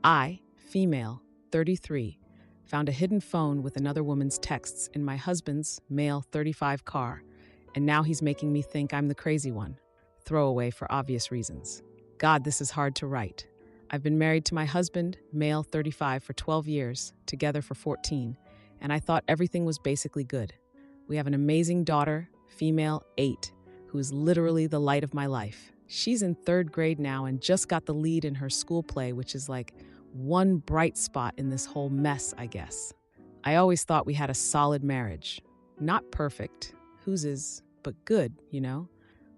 I, female, 33, found a hidden phone with another woman's texts in my husband's, male, 35 car, and now he's making me think I'm the crazy one. Throwaway for obvious reasons. God, this is hard to write. I've been married to my husband, male, 35, for 12 years, together for 14, and I thought everything was basically good. We have an amazing daughter, female, 8, who is literally the light of my life. She's in 3rd grade now and just got the lead in her school play, which is like one bright spot in this whole mess, I guess. I always thought we had a solid marriage. Not perfect, whose is, but good, you know?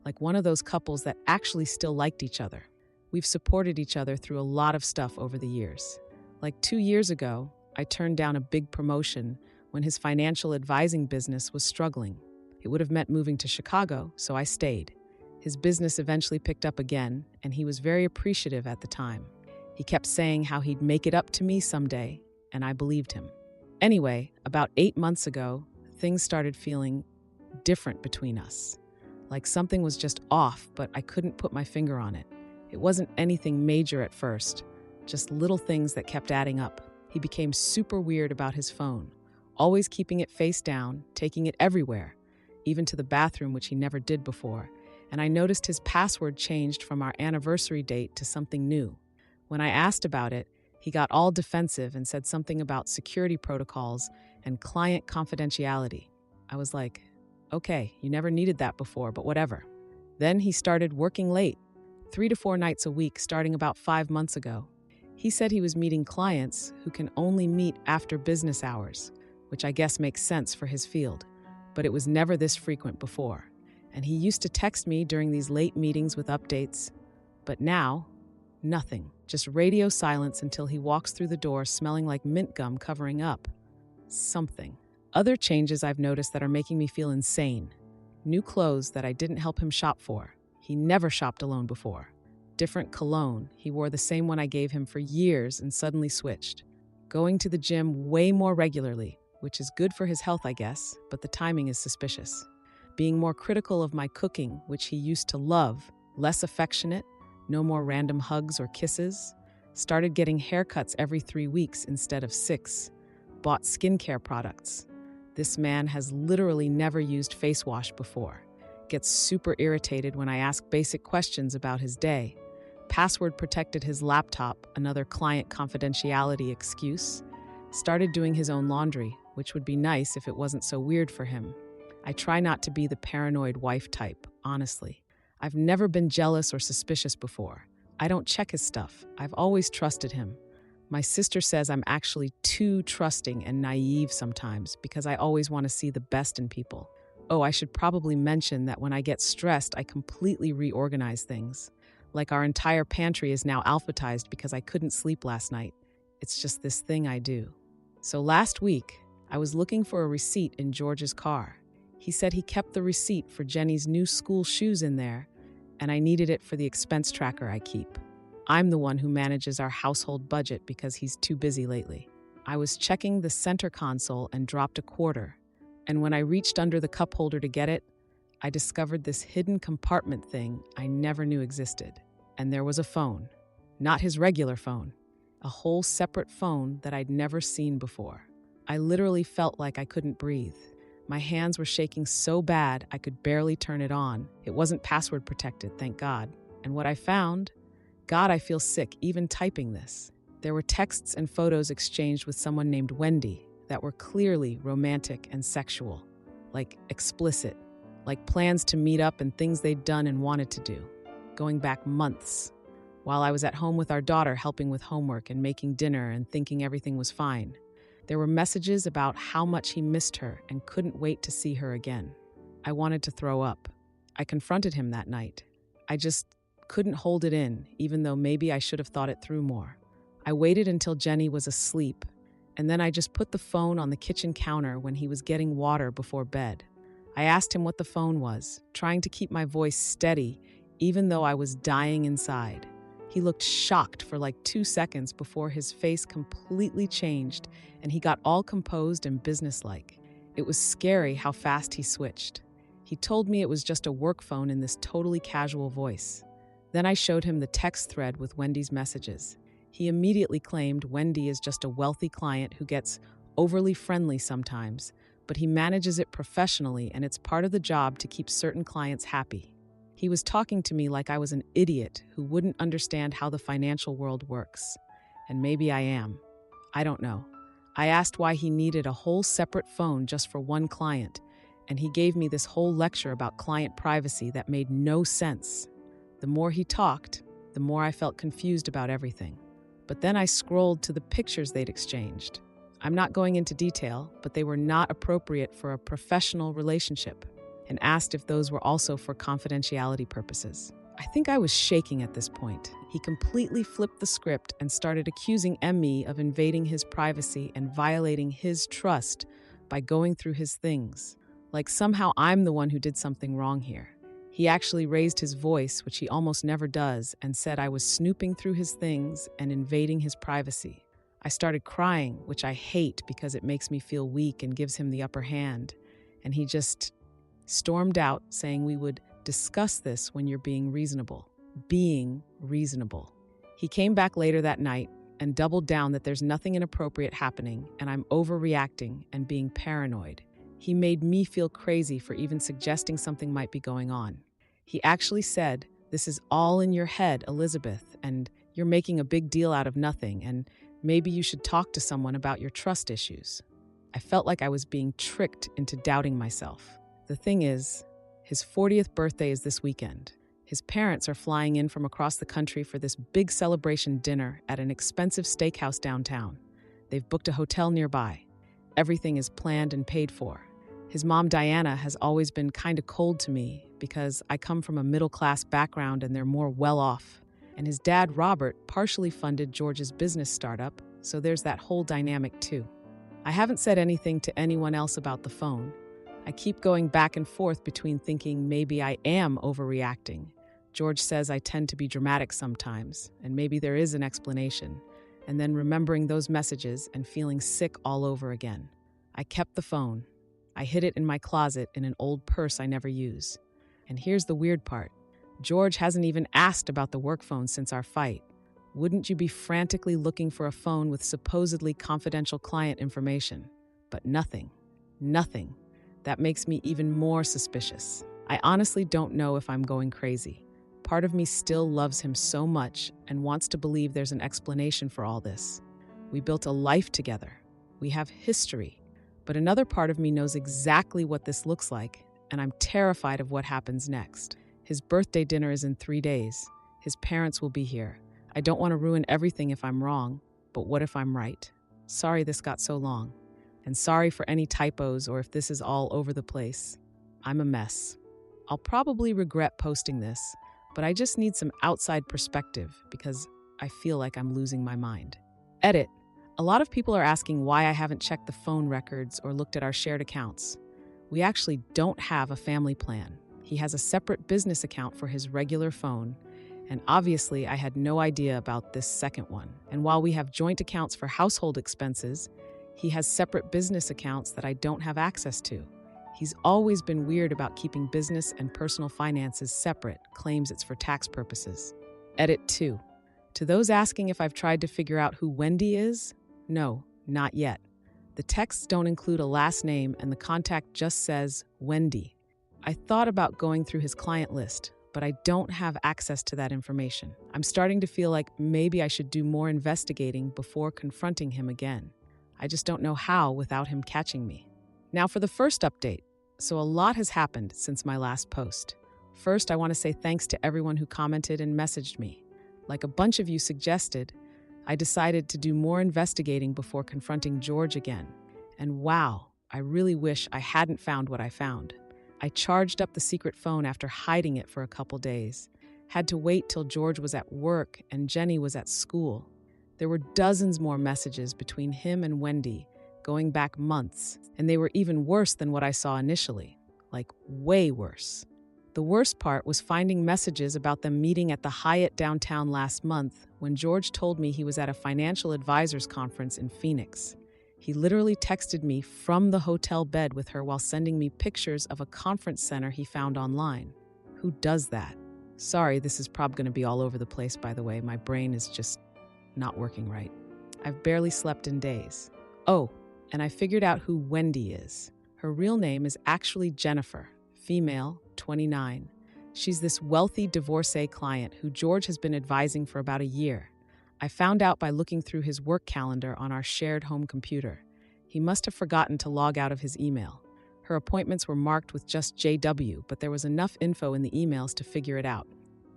Like one of those couples that actually still liked each other. We've supported each other through a lot of stuff over the years. Like 2 years ago, I turned down a big promotion when his financial advising business was struggling. It would have meant moving to Chicago, so I stayed. His business eventually picked up again, and he was very appreciative at the time. He kept saying how he'd make it up to me someday, and I believed him. Anyway, about 8 months ago, things started feeling different between us. Like something was just off, but I couldn't put my finger on it. It wasn't anything major at first, just little things that kept adding up. He became super weird about his phone, always keeping it face down, taking it everywhere, even to the bathroom, which he never did before. And I noticed his password changed from our anniversary date to something new. When I asked about it, he got all defensive and said something about security protocols and client confidentiality. I was like, okay, you never needed that before, but whatever. Then he started working late, 3 to 4 nights a week, starting about 5 months ago. He said he was meeting clients who can only meet after business hours, which I guess makes sense for his field, but it was never this frequent before. And he used to text me during these late meetings with updates, but now, nothing, just radio silence until he walks through the door smelling like mint gum covering up something. Other changes I've noticed that are making me feel insane. New clothes that I didn't help him shop for. He never shopped alone before. Different cologne. He wore the same one I gave him for years and suddenly switched. Going to the gym way more regularly, which is good for his health, I guess, but the timing is suspicious. Being more critical of my cooking, which he used to love, less affectionate, no more random hugs or kisses. Started getting haircuts every 3 weeks instead of 6. Bought skincare products. This man has literally never used face wash before. Gets super irritated when I ask basic questions about his day. Password protected his laptop, another client confidentiality excuse. Started doing his own laundry, which would be nice if it wasn't so weird for him. I try not to be the paranoid wife type, honestly. I've never been jealous or suspicious before. I don't check his stuff. I've always trusted him. My sister says I'm actually too trusting and naive sometimes because I always want to see the best in people. Oh, I should probably mention that when I get stressed, I completely reorganize things. Like our entire pantry is now alphabetized because I couldn't sleep last night. It's just this thing I do. So last week, I was looking for a receipt in George's car. He said he kept the receipt for Jenny's new school shoes in there, and I needed it for the expense tracker I keep. I'm the one who manages our household budget because he's too busy lately. I was checking the center console and dropped a quarter, and when I reached under the cup holder to get it, I discovered this hidden compartment thing I never knew existed. And there was a phone. Not his regular phone. A whole separate phone that I'd never seen before. I literally felt like I couldn't breathe. My hands were shaking so bad I could barely turn it on. It wasn't password protected, thank God. And what I found? God, I feel sick even typing this. There were texts and photos exchanged with someone named Wendy that were clearly romantic and sexual. Like explicit. Like plans to meet up and things they'd done and wanted to do. Going back months. While I was at home with our daughter helping with homework and making dinner and thinking everything was fine. There were messages about how much he missed her and couldn't wait to see her again. I wanted to throw up. I confronted him that night. I just couldn't hold it in, even though maybe I should have thought it through more. I waited until Jenny was asleep, and then I just put the phone on the kitchen counter when he was getting water before bed. I asked him what the phone was, trying to keep my voice steady, even though I was dying inside. He looked shocked for like 2 seconds before his face completely changed and he got all composed and businesslike. It was scary how fast he switched. He told me it was just a work phone in this totally casual voice. Then I showed him the text thread with Wendy's messages. He immediately claimed Wendy is just a wealthy client who gets overly friendly sometimes, but he manages it professionally and it's part of the job to keep certain clients happy. He was talking to me like I was an idiot who wouldn't understand how the financial world works. And maybe I am. I don't know. I asked why he needed a whole separate phone just for one client, and he gave me this whole lecture about client privacy that made no sense. The more he talked, the more I felt confused about everything. But then I scrolled to the pictures they'd exchanged. I'm not going into detail, but they were not appropriate for a professional relationship, and asked if those were also for confidentiality purposes. I think I was shaking at this point. He completely flipped the script and started accusing me of invading his privacy and violating his trust by going through his things. Like somehow I'm the one who did something wrong here. He actually raised his voice, which he almost never does, and said I was snooping through his things and invading his privacy. I started crying, which I hate because it makes me feel weak and gives him the upper hand. And he just stormed out, saying we would discuss this when you're being reasonable. Being reasonable. He came back later that night and doubled down that there's nothing inappropriate happening and I'm overreacting and being paranoid. He made me feel crazy for even suggesting something might be going on. He actually said, "This is all in your head, Elizabeth, and you're making a big deal out of nothing, and maybe you should talk to someone about your trust issues." I felt like I was being tricked into doubting myself. The thing is, his 40th birthday is this weekend. His parents are flying in from across the country for this big celebration dinner at an expensive steakhouse downtown. They've booked a hotel nearby. Everything is planned and paid for. His mom, Diana, has always been kind of cold to me because I come from a middle-class background and they're more well-off. And his dad, Robert, partially funded George's business startup, so there's that whole dynamic too. I haven't said anything to anyone else about the phone. I keep going back and forth between thinking maybe I am overreacting. George says I tend to be dramatic sometimes, and maybe there is an explanation, and then remembering those messages and feeling sick all over again. I kept the phone. I hid it in my closet in an old purse I never use. And here's the weird part. George hasn't even asked about the work phone since our fight. Wouldn't you be frantically looking for a phone with supposedly confidential client information? But nothing. Nothing. That makes me even more suspicious. I honestly don't know if I'm going crazy. Part of me still loves him so much and wants to believe there's an explanation for all this. We built a life together. We have history. But another part of me knows exactly what this looks like, and I'm terrified of what happens next. His birthday dinner is in 3 days. His parents will be here. I don't want to ruin everything if I'm wrong, but what if I'm right? Sorry this got so long. And sorry for any typos or if this is all over the place. I'm a mess. I'll probably regret posting this, but I just need some outside perspective because I feel like I'm losing my mind. Edit. A lot of people are asking why I haven't checked the phone records or looked at our shared accounts. We actually don't have a family plan. He has a separate business account for his regular phone, and obviously I had no idea about this second one. And while we have joint accounts for household expenses, he has separate business accounts that I don't have access to. He's always been weird about keeping business and personal finances separate, claims it's for tax purposes. Edit 2. To those asking if I've tried to figure out who Wendy is, no, not yet. The texts don't include a last name and the contact just says Wendy. I thought about going through his client list, but I don't have access to that information. I'm starting to feel like maybe I should do more investigating before confronting him again. I just don't know how without him catching me. Now for the first update. So a lot has happened since my last post. First, I want to say thanks to everyone who commented and messaged me. Like a bunch of you suggested, I decided to do more investigating before confronting George again. And wow, I really wish I hadn't found what I found. I charged up the secret phone after hiding it for a couple days. Had to wait till George was at work and Jenny was at school. There were dozens more messages between him and Wendy, going back months, and they were even worse than what I saw initially. Like, way worse. The worst part was finding messages about them meeting at the Hyatt downtown last month when George told me he was at a financial advisors conference in Phoenix. He literally texted me from the hotel bed with her while sending me pictures of a conference center he found online. Who does that? Sorry, this is probably going to be all over the place, by the way. My brain is just not working right. I've barely slept in days. Oh, and I figured out who Wendy is. Her real name is actually Jennifer, female, 29. She's this wealthy divorcee client who George has been advising for about a year. I found out by looking through his work calendar on our shared home computer. He must have forgotten to log out of his email. Her appointments were marked with just JW, but there was enough info in the emails to figure it out.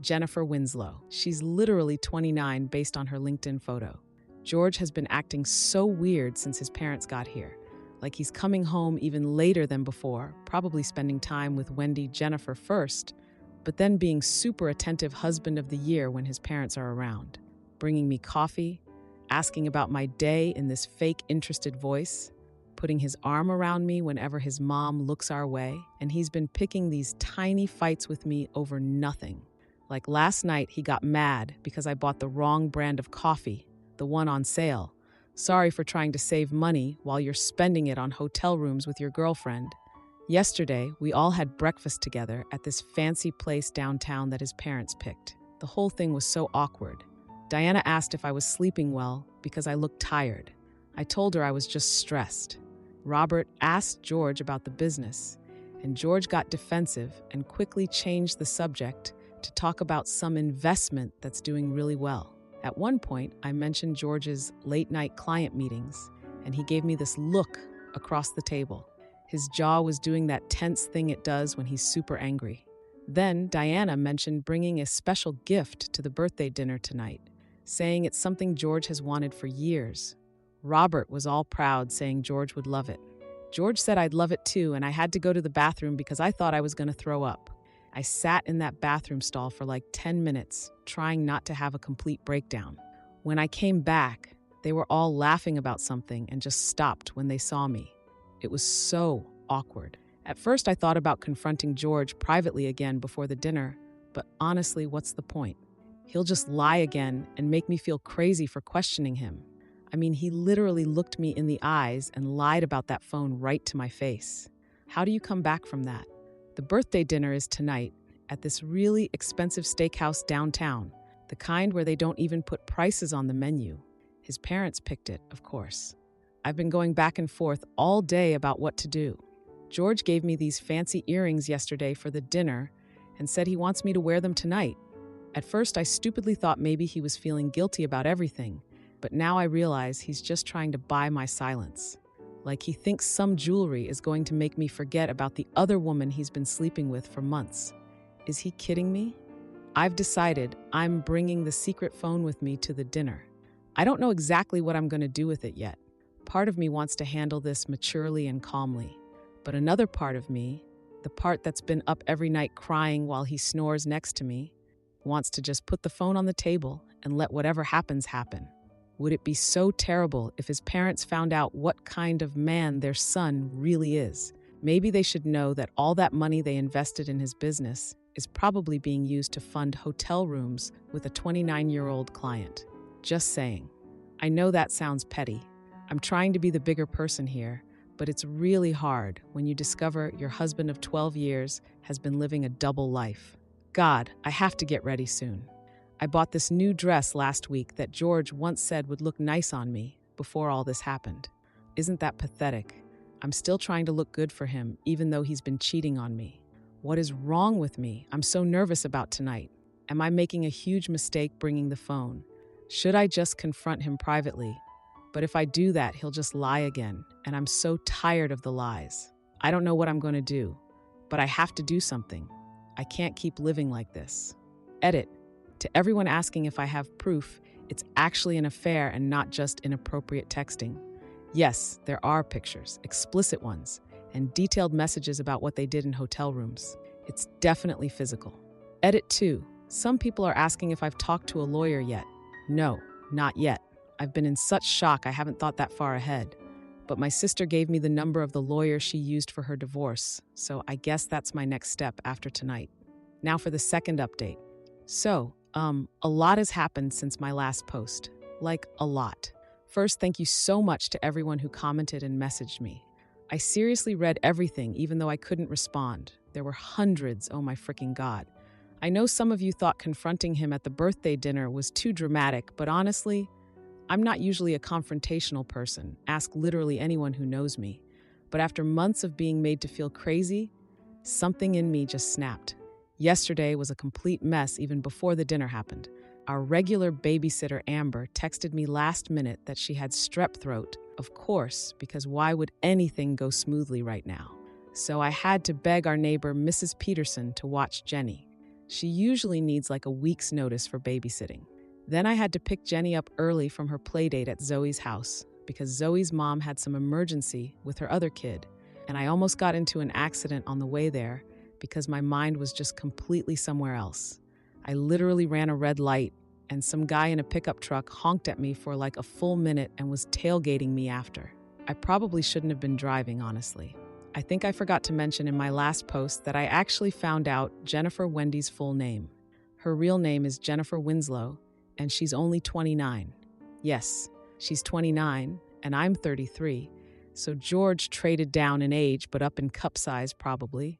Jennifer Winslow. She's literally 29 based on her LinkedIn photo. George has been acting so weird since his parents got here. Like he's coming home even later than before, probably spending time with Wendy Jennifer first, but then being super attentive husband of the year when his parents are around. Bringing me coffee, asking about my day in this fake interested voice, putting his arm around me whenever his mom looks our way, and he's been picking these tiny fights with me over nothing. Like last night, he got mad because I bought the wrong brand of coffee, the one on sale. Sorry for trying to save money while you're spending it on hotel rooms with your girlfriend. Yesterday, we all had breakfast together at this fancy place downtown that his parents picked. The whole thing was so awkward. Diana asked if I was sleeping well because I looked tired. I told her I was just stressed. Robert asked George about the business, and George got defensive and quickly changed the subject to talk about some investment that's doing really well. At one point, I mentioned George's late-night client meetings, and he gave me this look across the table. His jaw was doing that tense thing it does when he's super angry. Then Diana mentioned bringing a special gift to the birthday dinner tonight, saying it's something George has wanted for years. Robert was all proud, saying George would love it. George said I'd love it too, and I had to go to the bathroom because I thought I was going to throw up. I sat in that bathroom stall for like 10 minutes, trying not to have a complete breakdown. When I came back, they were all laughing about something and just stopped when they saw me. It was so awkward. At first, I thought about confronting George privately again before the dinner, but honestly, what's the point? He'll just lie again and make me feel crazy for questioning him. I mean, he literally looked me in the eyes and lied about that phone right to my face. How do you come back from that? The birthday dinner is tonight at this really expensive steakhouse downtown, the kind where they don't even put prices on the menu. His parents picked it, of course. I've been going back and forth all day about what to do. George gave me these fancy earrings yesterday for the dinner and said he wants me to wear them tonight. At first, I stupidly thought maybe he was feeling guilty about everything, but now I realize he's just trying to buy my silence. Like he thinks some jewelry is going to make me forget about the other woman he's been sleeping with for months. Is he kidding me? I've decided I'm bringing the secret phone with me to the dinner. I don't know exactly what I'm going to do with it yet. Part of me wants to handle this maturely and calmly, but another part of me, the part that's been up every night crying while he snores next to me, wants to just put the phone on the table and let whatever happens happen. Would it be so terrible if his parents found out what kind of man their son really is? Maybe they should know that all that money they invested in his business is probably being used to fund hotel rooms with a 29-year-old client. Just saying. I know that sounds petty. I'm trying to be the bigger person here, but it's really hard when you discover your husband of 12 years has been living a double life. God, I have to get ready soon. I bought this new dress last week that George once said would look nice on me before all this happened. Isn't that pathetic? I'm still trying to look good for him, even though he's been cheating on me. What is wrong with me? I'm so nervous about tonight. Am I making a huge mistake bringing the phone? Should I just confront him privately? But if I do that, he'll just lie again, and I'm so tired of the lies. I don't know what I'm going to do, but I have to do something. I can't keep living like this. Edit. To everyone asking if I have proof, it's actually an affair and not just inappropriate texting. Yes, there are pictures, explicit ones, and detailed messages about what they did in hotel rooms. It's definitely physical. Edit 2. Some people are asking if I've talked to a lawyer yet. No, not yet. I've been in such shock I haven't thought that far ahead. But my sister gave me the number of the lawyer she used for her divorce, so I guess that's my next step after tonight. Now for the second update. So, a lot has happened since my last post. Like, a lot. First, thank you so much to everyone who commented and messaged me. I seriously read everything, even though I couldn't respond. There were hundreds, oh my freaking God. I know some of you thought confronting him at the birthday dinner was too dramatic, but honestly, I'm not usually a confrontational person, ask literally anyone who knows me. But after months of being made to feel crazy, something in me just snapped. Yesterday was a complete mess even before the dinner happened. Our regular babysitter, Amber, texted me last minute that she had strep throat, of course, because why would anything go smoothly right now? So I had to beg our neighbor, Mrs. Peterson, to watch Jenny. She usually needs like a week's notice for babysitting. Then I had to pick Jenny up early from her playdate at Zoe's house because Zoe's mom had some emergency with her other kid, and I almost got into an accident on the way there because my mind was just completely somewhere else. I literally ran a red light, and some guy in a pickup truck honked at me for like a full minute and was tailgating me after. I probably shouldn't have been driving, honestly. I think I forgot to mention in my last post that I actually found out Jennifer Wendy's full name. Her real name is Jennifer Winslow, and she's only 29. Yes, she's 29, and I'm 33, so George traded down in age but up in cup size probably.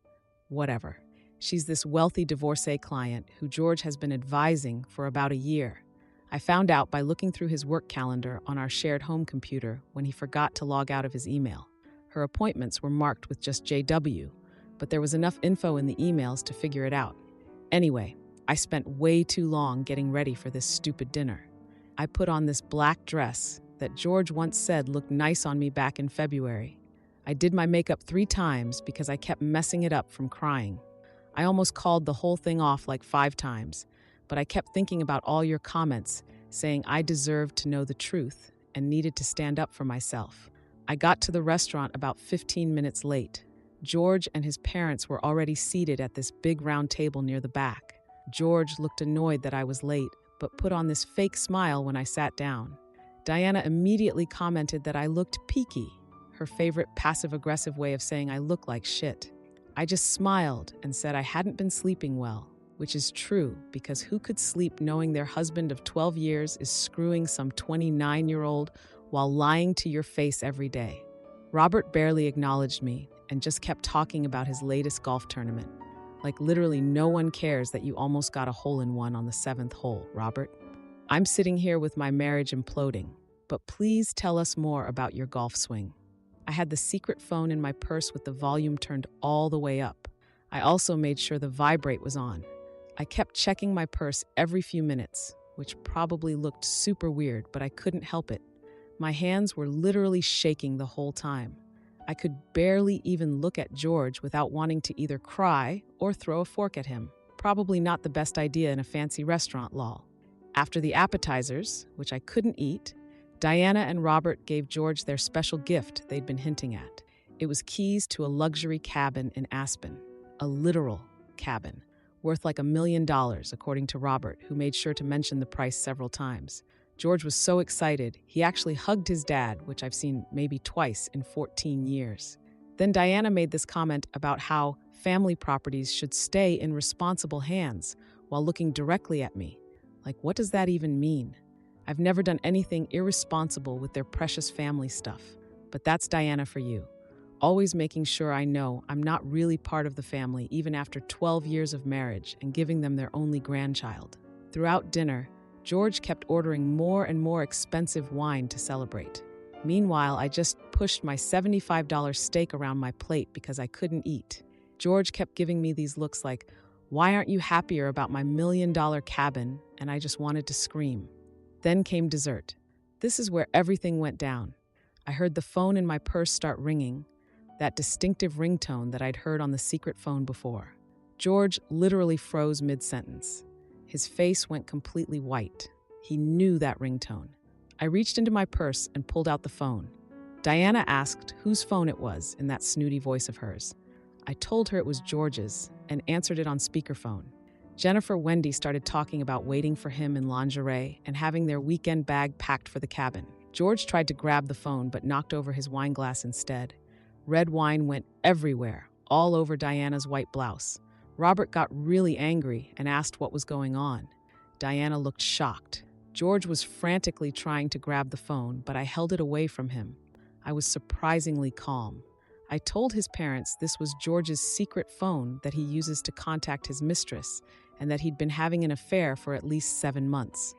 Whatever. She's this wealthy divorcee client who George has been advising for about a year. I found out by looking through his work calendar on our shared home computer when he forgot to log out of his email. Her appointments were marked with just JW, but there was enough info in the emails to figure it out. Anyway, I spent way too long getting ready for this stupid dinner. I put on this black dress that George once said looked nice on me back in February. I did my makeup 3 times because I kept messing it up from crying. I almost called the whole thing off like 5 times, but I kept thinking about all your comments saying I deserved to know the truth and needed to stand up for myself. I got to the restaurant about 15 minutes late. George and his parents were already seated at this big round table near the back. George looked annoyed that I was late, but put on this fake smile when I sat down. Diana immediately commented that I looked peaky, her favorite passive-aggressive way of saying I look like shit. I just smiled and said I hadn't been sleeping well, which is true because who could sleep knowing their husband of 12 years is screwing some 29-year-old while lying to your face every day? Robert barely acknowledged me and just kept talking about his latest golf tournament. Like literally no one cares that you almost got a hole-in-one on the 7th hole, Robert. I'm sitting here with my marriage imploding, but please tell us more about your golf swing. I had the secret phone in my purse with the volume turned all the way up. I also made sure the vibrate was on. I kept checking my purse every few minutes, which probably looked super weird, but I couldn't help it. My hands were literally shaking the whole time. I could barely even look at George without wanting to either cry or throw a fork at him. Probably not the best idea in a fancy restaurant, lol. After the appetizers, which I couldn't eat, Diana and Robert gave George their special gift they'd been hinting at. It was keys to a luxury cabin in Aspen. A literal cabin, worth like $1 million, according to Robert, who made sure to mention the price several times. George was so excited, he actually hugged his dad, which I've seen maybe twice in 14 years. Then Diana made this comment about how family properties should stay in responsible hands while looking directly at me. Like, what does that even mean? I've never done anything irresponsible with their precious family stuff. But that's Diana for you. Always making sure I know I'm not really part of the family even after 12 years of marriage and giving them their only grandchild. Throughout dinner, George kept ordering more and more expensive wine to celebrate. Meanwhile, I just pushed my $75 steak around my plate because I couldn't eat. George kept giving me these looks like, "Why aren't you happier about my $1 million cabin?" And I just wanted to scream. Then came dessert. This is where everything went down. I heard the phone in my purse start ringing, that distinctive ringtone that I'd heard on the secret phone before. George literally froze mid-sentence. His face went completely white. He knew that ringtone. I reached into my purse and pulled out the phone. Diana asked whose phone it was in that snooty voice of hers. I told her it was George's and answered it on speakerphone. Jennifer Wendy started talking about waiting for him in lingerie and having their weekend bag packed for the cabin. George tried to grab the phone but knocked over his wine glass instead. Red wine went everywhere, all over Diana's white blouse. Robert got really angry and asked what was going on. Diana looked shocked. George was frantically trying to grab the phone, but I held it away from him. I was surprisingly calm. I told his parents this was George's secret phone that he uses to contact his mistress and that he'd been having an affair for at least 7 months.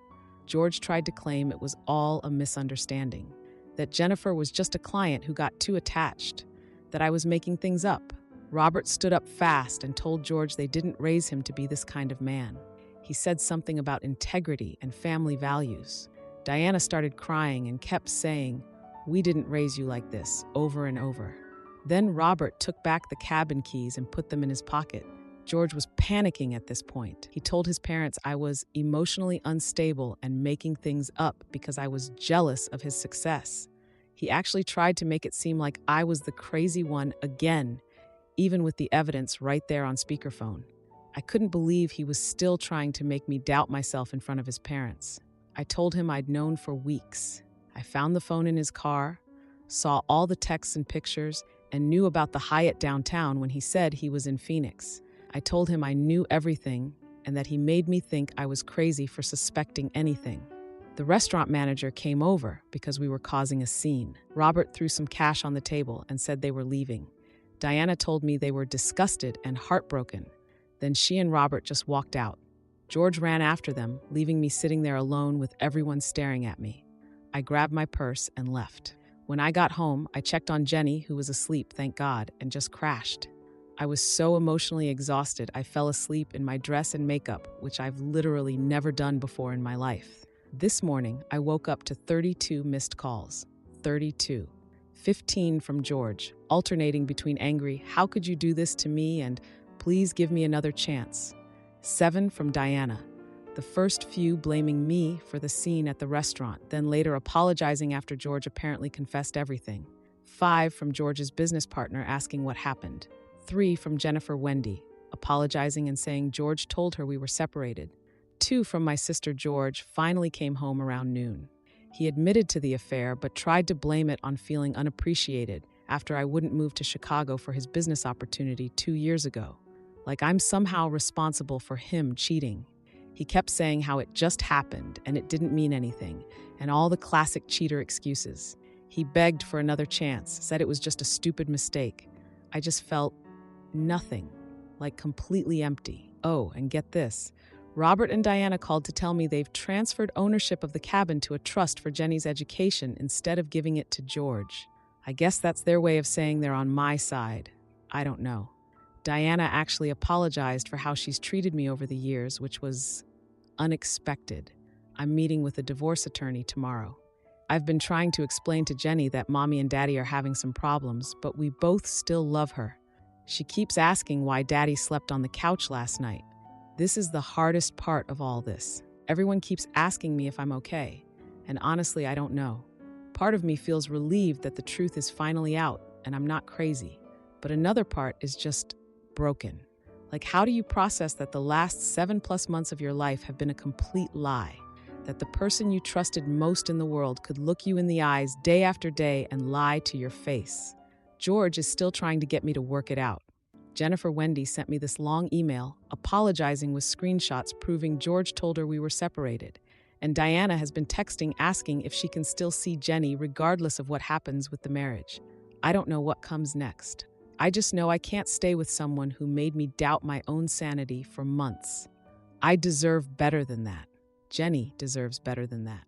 George tried to claim it was all a misunderstanding, that Jennifer was just a client who got too attached, that I was making things up. Robert stood up fast and told George they didn't raise him to be this kind of man. He said something about integrity and family values. Diana started crying and kept saying, "We didn't raise you like this," over and over. Then Robert took back the cabin keys and put them in his pocket. George was panicking at this point. He told his parents I was emotionally unstable and making things up because I was jealous of his success. He actually tried to make it seem like I was the crazy one again, even with the evidence right there on speakerphone. I couldn't believe he was still trying to make me doubt myself in front of his parents. I told him I'd known for weeks. I found the phone in his car, saw all the texts and pictures, and knew about the Hyatt downtown when he said he was in Phoenix. I told him I knew everything and that he made me think I was crazy for suspecting anything. The restaurant manager came over because we were causing a scene. Robert threw some cash on the table and said they were leaving. Diana told me they were disgusted and heartbroken. Then she and Robert just walked out. George ran after them, leaving me sitting there alone with everyone staring at me. I grabbed my purse and left. When I got home, I checked on Jenny, who was asleep, thank God, and just crashed. I was so emotionally exhausted, I fell asleep in my dress and makeup, which I've literally never done before in my life. This morning, I woke up to 32 missed calls. 32. 15 from George, alternating between angry, "How could you do this to me?" and "Please give me another chance." 7 from Diana. The first few blaming me for the scene at the restaurant, then later apologizing after George apparently confessed everything. 5 from George's business partner asking what happened. 3 from Jennifer Wendy, apologizing and saying George told her we were separated. 2 from my sister George finally came home around noon. He admitted to the affair but tried to blame it on feeling unappreciated after I wouldn't move to Chicago for his business opportunity 2 years ago. Like I'm somehow responsible for him cheating. He kept saying how it just happened and it didn't mean anything, and all the classic cheater excuses. He begged for another chance, said it was just a stupid mistake. I just felt nothing, like completely empty. Oh, and get this. Robert and Diana called to tell me they've transferred ownership of the cabin to a trust for Jenny's education instead of giving it to George. I guess that's their way of saying they're on my side. I don't know. Diana actually apologized for how she's treated me over the years, which was unexpected. I'm meeting with a divorce attorney tomorrow. I've been trying to explain to Jenny that Mommy and Daddy are having some problems, but we both still love her. She keeps asking why Daddy slept on the couch last night. This is the hardest part of all this. Everyone keeps asking me if I'm okay, and honestly, I don't know. Part of me feels relieved that the truth is finally out and I'm not crazy, but another part is just broken. Like, how do you process that the last 7+ months of your life have been a complete lie? That the person you trusted most in the world could look you in the eyes day after day and lie to your face? George is still trying to get me to work it out. Jennifer Wendy sent me this long email apologizing with screenshots proving George told her we were separated. And Diana has been texting asking if she can still see Jenny regardless of what happens with the marriage. I don't know what comes next. I just know I can't stay with someone who made me doubt my own sanity for months. I deserve better than that. Jenny deserves better than that.